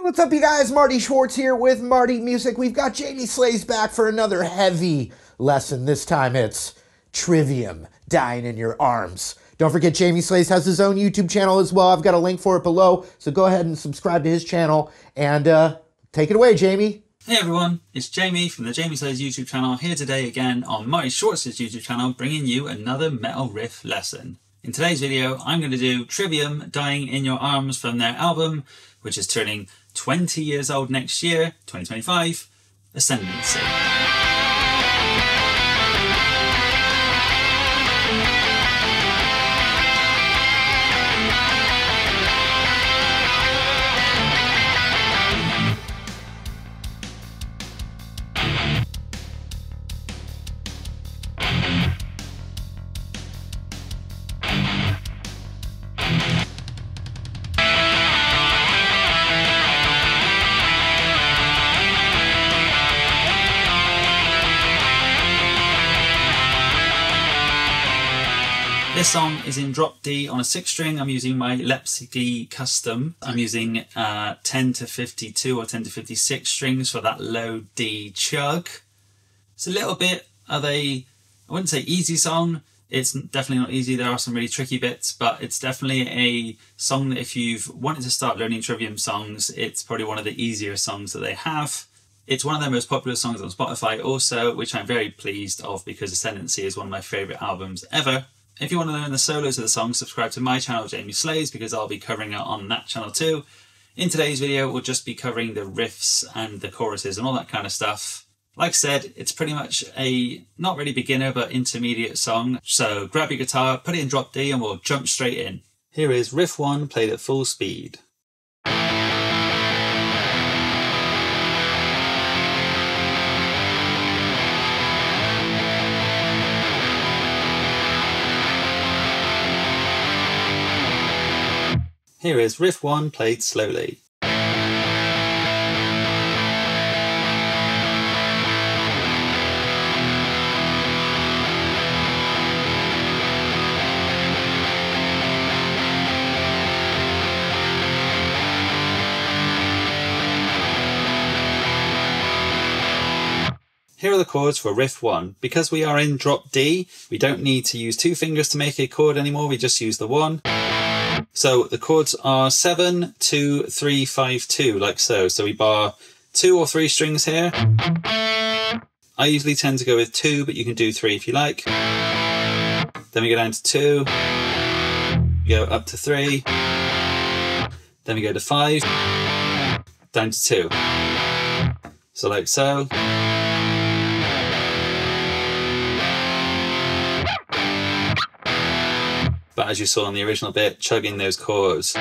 What's up, you guys? Marty Schwartz here with Marty Music. We've got Jamie Slays back for another heavy lesson. This time it's Trivium, Dying in Your Arms. Don't forget, Jamie Slays has his own YouTube channel as well. I've got a link for it below, so go ahead and subscribe to his channel and take it away, Jamie. Hey everyone, it's Jamie from the Jamie Slays YouTube channel, here today again on Marty Schwartz's YouTube channel, bringing you another metal riff lesson. In today's video, I'm going to do Trivium, Dying in Your Arms from their album, which is turning 20 years old next year, 2025, Ascendancy. This song is in drop D on a 6-string. I'm using my Lepsky Custom. I'm using 10 to 52 or 10 to 56 strings for that low D chug. It's a little bit of a, I wouldn't say easy song. It's definitely not easy. There are some really tricky bits, but it's definitely a song that if you've wanted to start learning Trivium songs, it's probably one of the easier songs that they have. It's one of their most popular songs on Spotify also, which I'm very pleased of because Ascendancy is one of my favourite albums ever. If you want to learn the solos of the song, subscribe to my channel, Jamie Slays, because I'll be covering it on that channel too. In today's video, we'll just be covering the riffs and the choruses and all that kind of stuff. Like I said, it's pretty much a, not really beginner, but intermediate song. So grab your guitar, put it in drop D, and we'll jump straight in. Here is riff 1 played at full speed. Here is riff 1 played slowly. Here are the chords for riff 1. Because we are in drop D, we don't need to use 2 fingers to make a chord anymore, we just use the 1. So the chords are 7, 2, 3, 5, 2, like so. So we bar 2 or 3 strings here. I usually tend to go with 2, but you can do 3 if you like. Then we go down to 2, we go up to 3, then we go to 5, down to 2. So like so. But as you saw on the original bit, chugging those chords.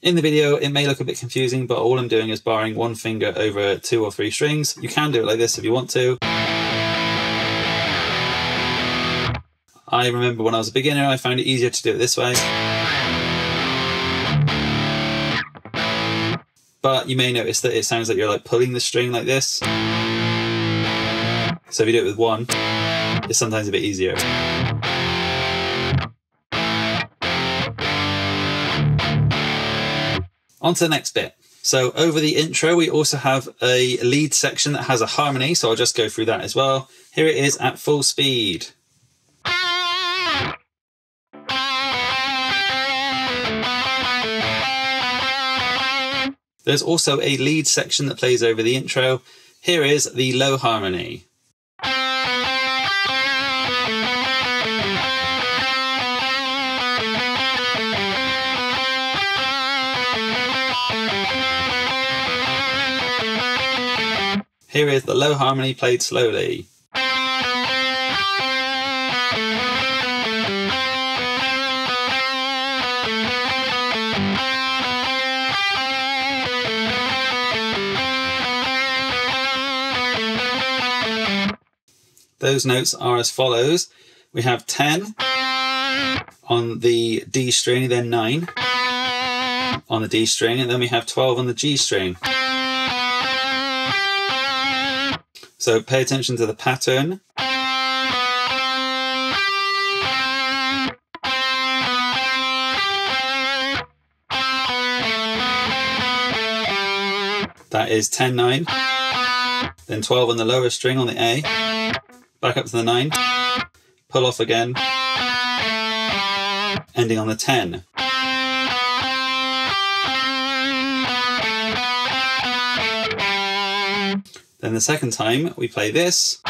In the video, it may look a bit confusing, but all I'm doing is barring 1 finger over 2 or 3 strings. You can do it like this if you want to. I remember when I was a beginner, I found it easier to do it this way. But you may notice that it sounds like you're like pulling the string like this. So if you do it with 1, it's sometimes a bit easier. On to the next bit. So over the intro, we also have a lead section that has a harmony. So I'll just go through that as well. Here it is at full speed. There's also a lead section that plays over the intro. Here is the low harmony. Here is the low harmony played slowly. Those notes are as follows. We have 10 on the D string, then 9 on the D string, and then we have 12 on the G string. So pay attention to the pattern. That is 10, 9. Then 12 on the lower string on the A. Back up to the 9. Pull off again. Ending on the 10. Then the second time we play this.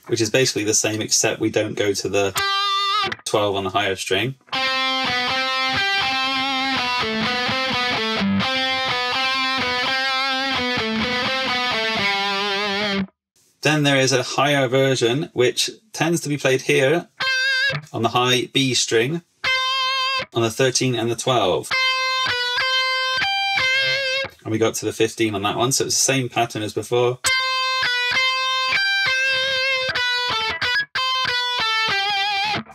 Which is basically the same, except we don't go to the 12 on the higher string. Then there is a higher version, which tends to be played here on the high B string, on the 13 and the 12. And we got to the 15 on that one, so it's the same pattern as before.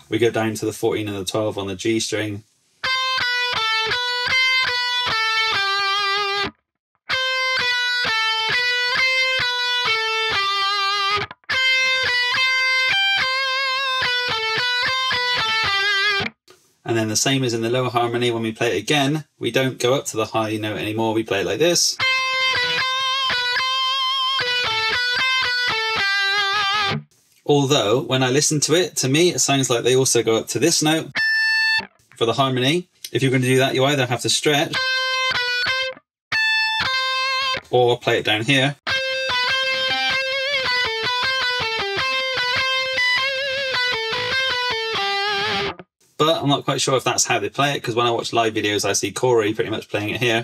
We go down to the 14 and the 12 on the G string. And then the same as in the lower harmony, when we play it again, we don't go up to the high note anymore, we play it like this. Although, when I listen to it, to me, it sounds like they also go up to this note for the harmony. If you're going to do that, you either have to stretch or play it down here. But I'm not quite sure if that's how they play it, because when I watch live videos, I see Corey pretty much playing it here.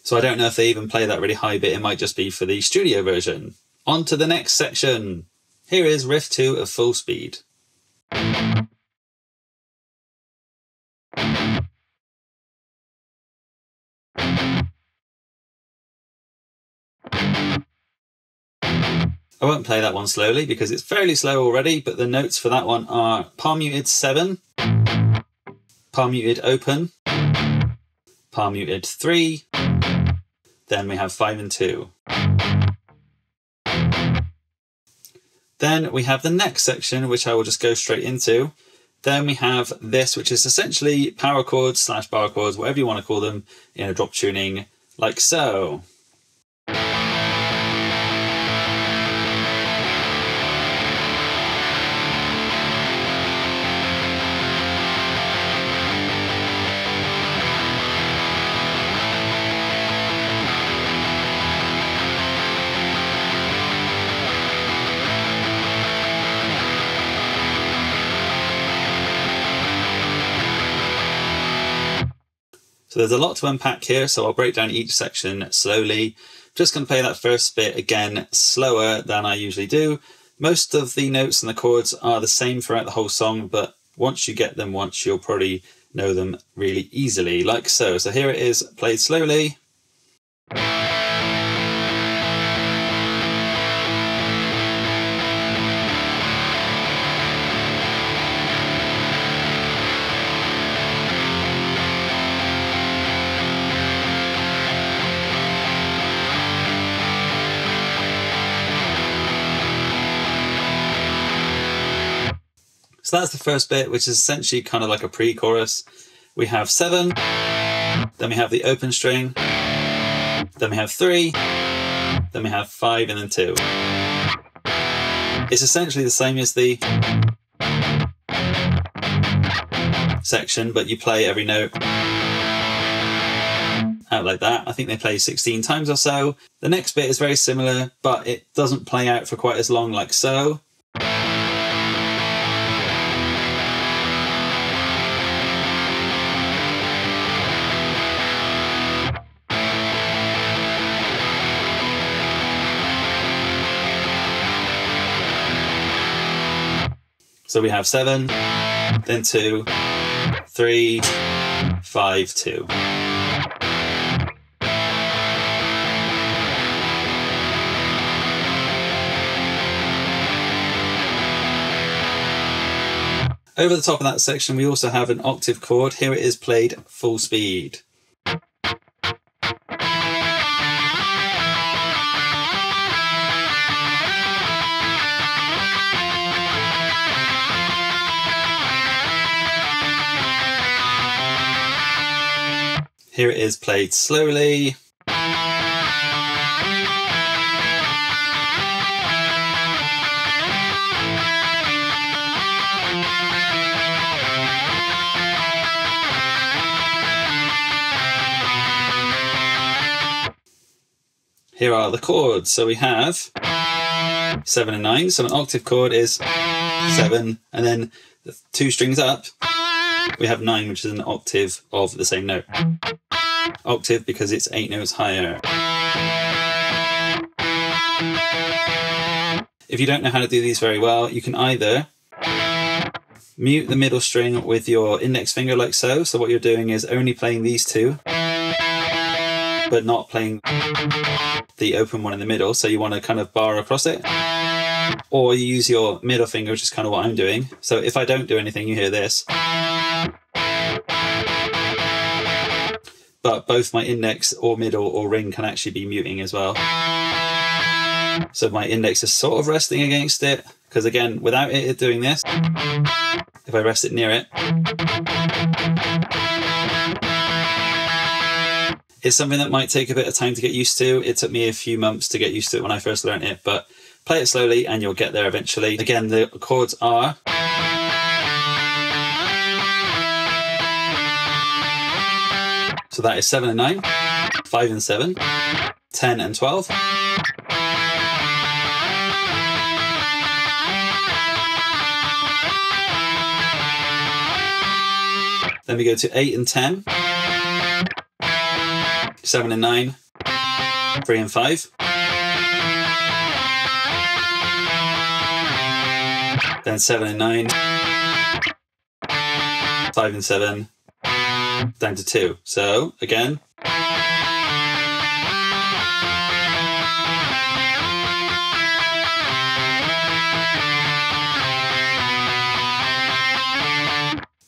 So I don't know if they even play that really high bit. It might just be for the studio version. On to the next section. Here is Riff 2 of full speed. I won't play that one slowly because it's fairly slow already, but the notes for that one are palm muted 7, palm muted open, palm muted 3, then we have 5 and 2. Then we have the next section, which I will just go straight into. Then we have this, which is essentially power chords / bar chords, whatever you want to call them, in a drop tuning, like so. So there's a lot to unpack here, so I'll break down each section slowly. I'm just going to play that first bit again slower than I usually do. Most of the notes and the chords are the same throughout the whole song, but once you get them once, you'll probably know them really easily, like so. So here it is, played slowly. So that's the first bit, which is essentially kind of like a pre-chorus. We have 7, then we have the open string, then we have 3, then we have 5 and then 2. It's essentially the same as the section, but you play every note out like that. I think they play 16 times or so. The next bit is very similar, but it doesn't play out for quite as long, like so. So we have 7, then 2, 3, 5, 2. Over the top of that section, we also have an octave chord. Here it is played full speed. Here it is played slowly. Here are the chords. So we have 7 and 9. So an octave chord is 7, and then the 2 strings up, we have 9, which is an octave of the same note. Octave because it's 8 notes higher. If you don't know how to do these very well, you can either mute the middle string with your index finger like so. So what you're doing is only playing these 2, but not playing the open one in the middle. So you want to kind of bar across it. Or you use your middle finger, which is kind of what I'm doing. So if I don't do anything, you hear this. But both my index or middle or ring can actually be muting as well. So my index is sort of resting against it, because again, without it doing this, if I rest it near it, it's something that might take a bit of time to get used to. It took me a few months to get used to it when I first learned it, but play it slowly and you'll get there eventually. Again, the chords are so that is 7 and 9, 5 and 7, 10 and 12. Then we go to 8 and 10, 7 and 9, 3 and 5. Then 7 and 9, 5 and 7, down to 2. So again,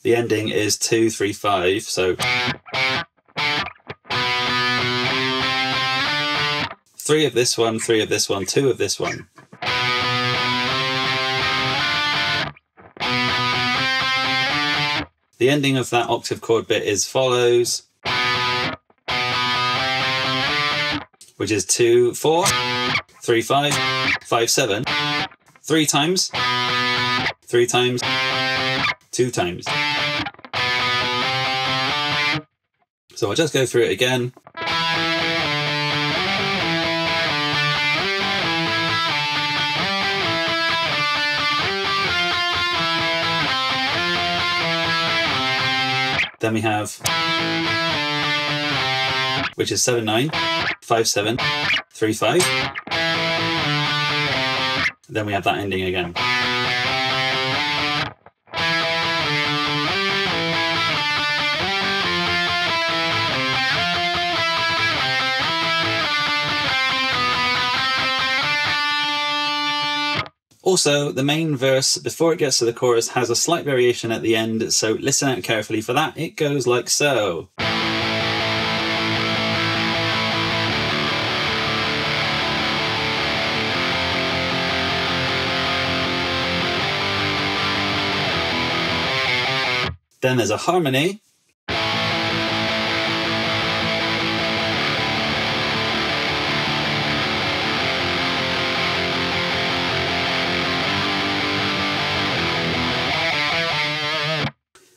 the ending is 2, 3, 5. So 3 of this one, 3 of this one, 2 of this one. The ending of that octave chord bit is follows, which is 2, 4, 3, 5, 5, 7, 3 times, 3 times, 2 times. So I'll just go through it again. Then we have, which is 7, 9, 5, 7, 3, 5. Then we have that ending again. Also, the main verse, before it gets to the chorus, has a slight variation at the end, so listen out carefully for that. It goes like so. Then there's a harmony.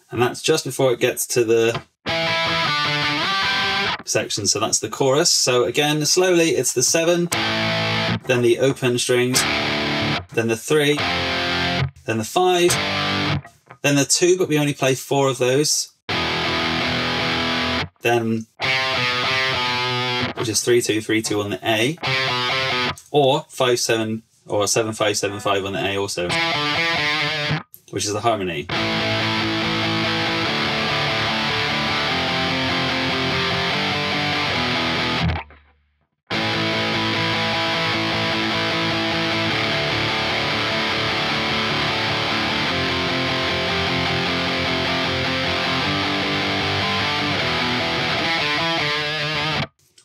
And that's just before it gets to the section, so that's the chorus. So again, slowly, it's the 7, then the open strings, then the 3, then the 5, then the 2, but we only play 4 of those. Then, which is 3, 2, 3, 2 on the A, or 5, 7, or 7, 5, 7, 5 on the A also, which is the harmony.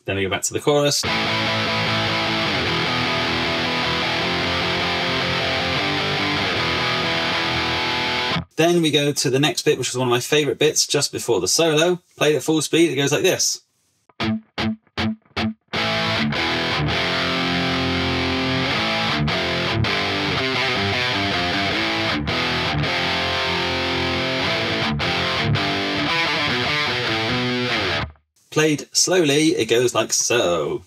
Then we go back to the chorus. Then we go to the next bit, which is one of my favourite bits, just before the solo. Played at full speed, it goes like this. Played slowly, it goes like so.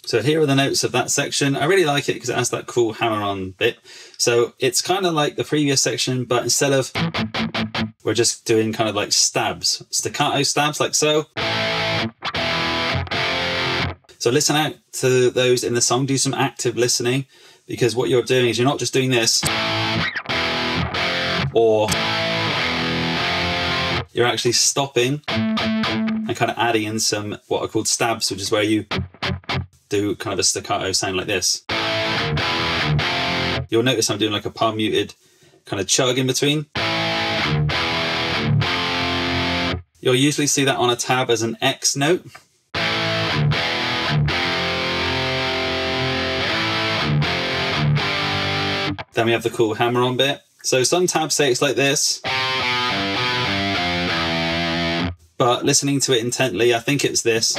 So here are the notes of that section. I really like it because it has that cool hammer-on bit. So it's kind of like the previous section, but instead of, we're just doing kind of like stabs, staccato stabs, like so. So listen out to those in the song, do some active listening, because what you're doing is you're not just doing this, or you're actually stopping and kind of adding in some what are called stabs, which is where you do kind of a staccato sound like this. You'll notice I'm doing like a palm muted kind of chug in between. You'll usually see that on a tab as an X note. Then we have the cool hammer-on bit. So some tabs say it's like this, but listening to it intently, I think it's this.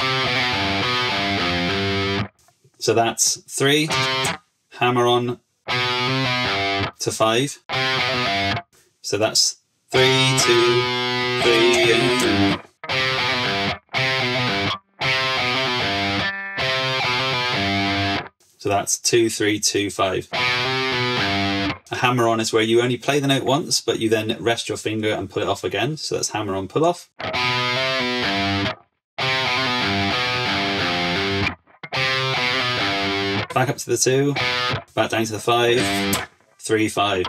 So that's 3, hammer on to 5. So that's 3, 2, 3, and 2. So that's 2, 3, 2, 5. A hammer on is where you only play the note once, but you then rest your finger and pull it off again. So that's hammer on, pull off. Back up to the 2, back down to the 5, 3, 5.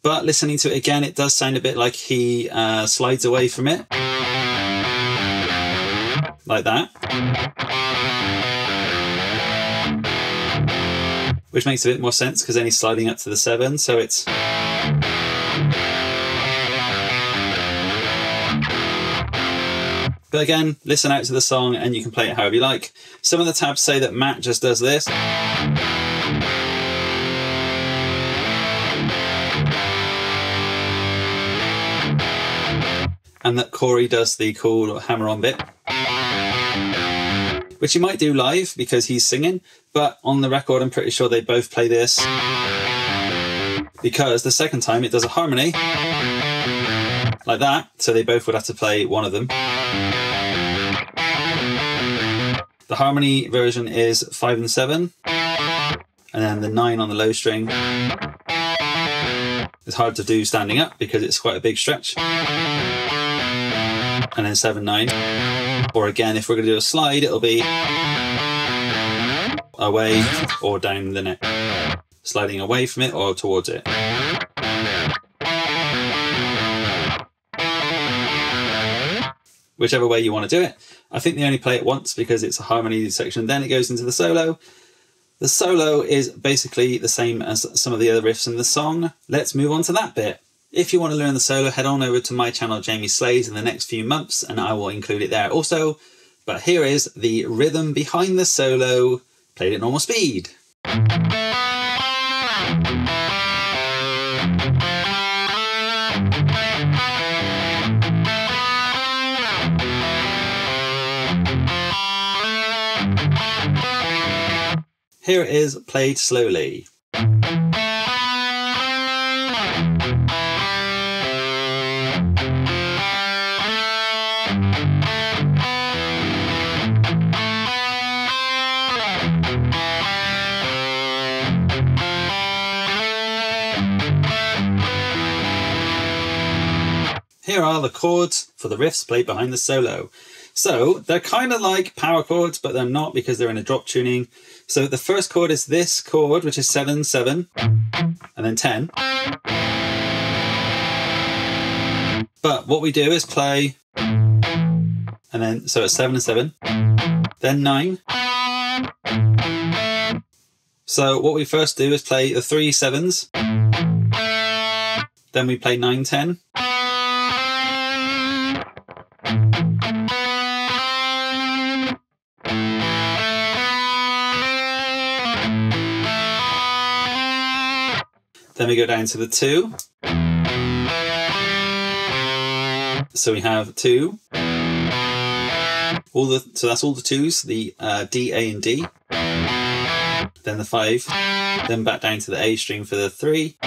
But listening to it again, it does sound a bit like he slides away from it. Like that. Which makes a bit more sense because then he's sliding up to the 7, so it's... But again, listen out to the song and you can play it however you like. Some of the tabs say that Matt just does this. And that Corey does the cool hammer-on bit. Which he might do live because he's singing, but on the record I'm pretty sure they both play this. Because the second time it does a harmony. Like that, so they both would have to play one of them. The harmony version is 5 and 7, and then the 9 on the low string is hard to do standing up because it's quite a big stretch. And then 7, 9. Or again, if we're going to do a slide, it'll be away or down the neck. Sliding away from it or towards it. Whichever way you want to do it. I think they only play it once because it's a harmony section. Then it goes into the solo. The solo is basically the same as some of the other riffs in the song. Let's move on to that bit. If you want to learn the solo, head on over to my channel, Jamie Slays, in the next few months, and I will include it there also. But here is the rhythm behind the solo, played at normal speed. Here it is, played slowly. Here are the chords for the riffs played behind the solo. So they're kind of like power chords, but they're not because they're in a drop tuning. So the first chord is this chord, which is 7, 7, and then 10. But what we do is play, and then, so it's 7 and 7, then 9, So what we first do is play the 3 7s, then we play 9 10. Then we go down to the 2. So we have 2. So that's all the 2s, the D, A and D. Then the 5. Then back down to the A string for the 3.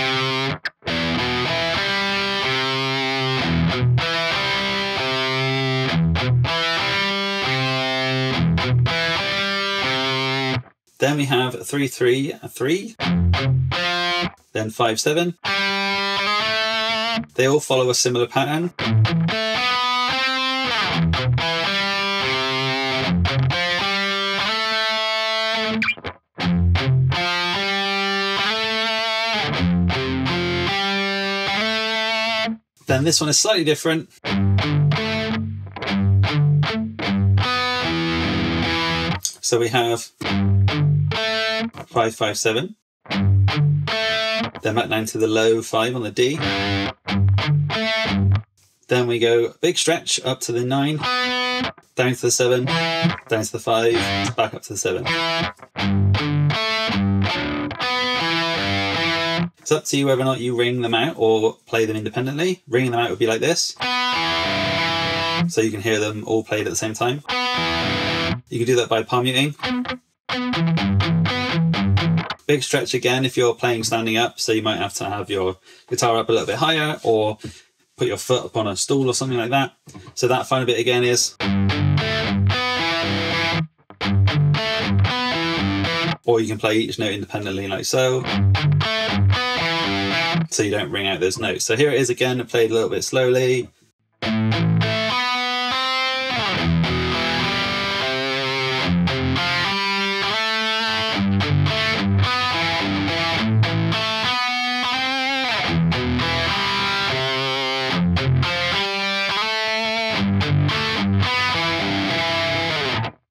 Then we have 3 3 3. Then 5 7. They all follow a similar pattern. Then this one is slightly different. So we have 5 5 7. Then back down to the low 5 on the D. Then we go big stretch up to the 9, down to the 7, down to the 5, back up to the 7. It's up to you whether or not you ring them out or play them independently. Ringing them out would be like this, so you can hear them all played at the same time. You can do that by palm muting. Big stretch again if you're playing standing up, so you might have to have your guitar up a little bit higher or put your foot up on a stool or something like that. So that final bit again is, or you can play each note independently like so, so you don't ring out those notes. So here it is again, played a little bit slowly.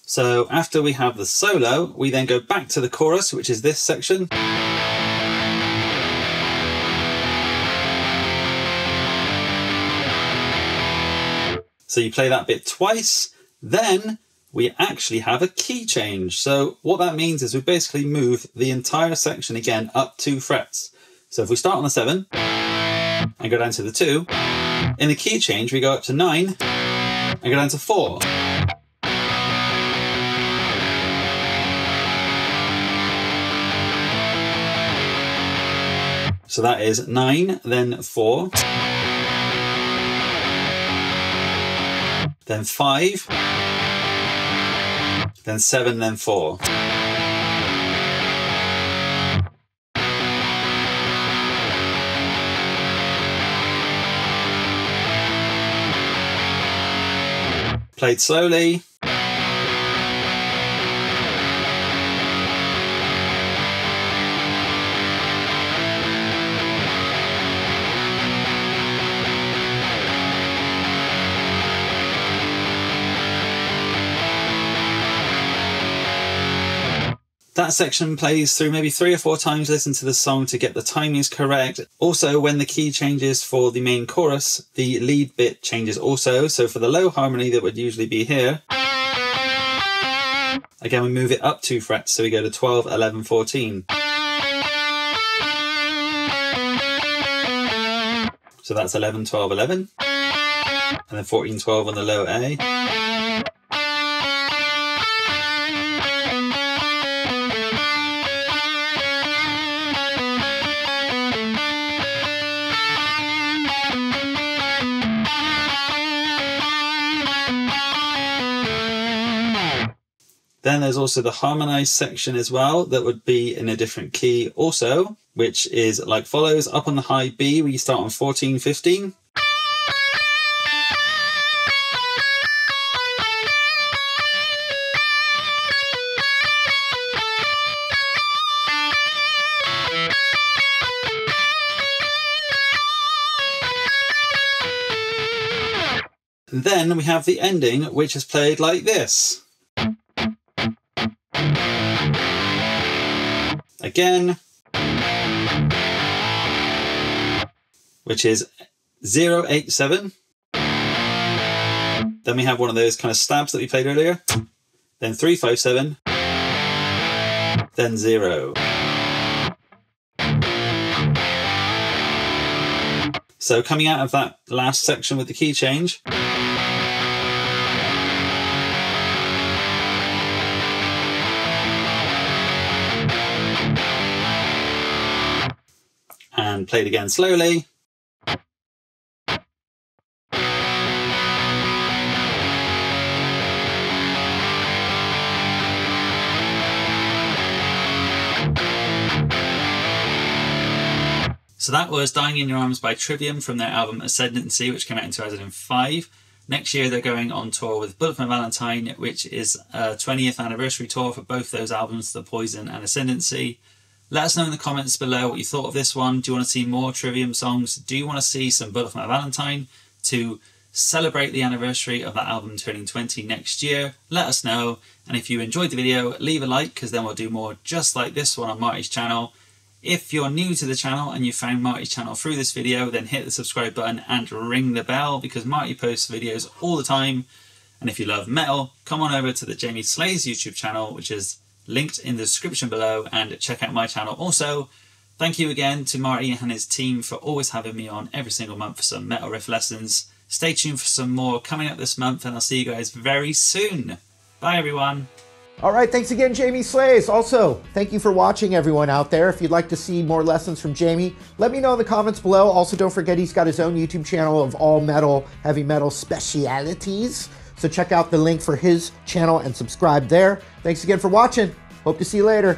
So after we have the solo, we then go back to the chorus, which is this section. So you play that bit twice, then we actually have a key change. So what that means is we basically move the entire section again up 2 frets. So if we start on the 7 and go down to the 2, in the key change we go up to 9 and go down to 4. So that is 9, then 4, then 5, then 7, then 4. Played slowly. That section plays through maybe 3 or 4 times. Listen to the song to get the timings correct. Also, when the key changes for the main chorus, the lead bit changes also. So for the low harmony that would usually be here, again we move it up 2 frets, so we go to 12, 11, 14. So that's 11, 12, 11, and then 14, 12 on the low A. Then there's also the harmonized section as well, that would be in a different key also, which is like follows. Up on the high B, we start on 14, 15. Then we have the ending, which is played like this. again, which is 087. Then we have one of those kind of stabs that we played earlier. Then 357. Then 0. So coming out of that last section with the key change, and played again slowly. So that was Dying in Your Arms by Trivium from their album Ascendancy, which came out in 2005. Next year they're going on tour with Bullet for My Valentine, which is a 20th anniversary tour for both those albums, The Poison and Ascendancy. Let us know in the comments below what you thought of this one. Do you want to see more Trivium songs? Do you want to see some Bullet for My Valentine to celebrate the anniversary of that album turning 20 next year? Let us know. And if you enjoyed the video, leave a like, because then we'll do more just like this one on Marty's channel. If you're new to the channel and you found Marty's channel through this video, then hit the subscribe button and ring the bell, because Marty posts videos all the time. And if you love metal, come on over to the Jamie Slays YouTube channel, which is linked in the description below, and check out my channel also. Thank you again to Marty and his team for always having me on every single month for some metal riff lessons. Stay tuned for some more coming up this month, and I'll see you guys very soon. Bye everyone. All right, thanks again, Jamie Slays. Also, thank you for watching, everyone out there. If you'd like to see more lessons from Jamie, let me know in the comments below. Also, don't forget he's got his own YouTube channel of all metal, heavy metal specialities. So check out the link for his channel and subscribe there. Thanks again for watching. Hope to see you later.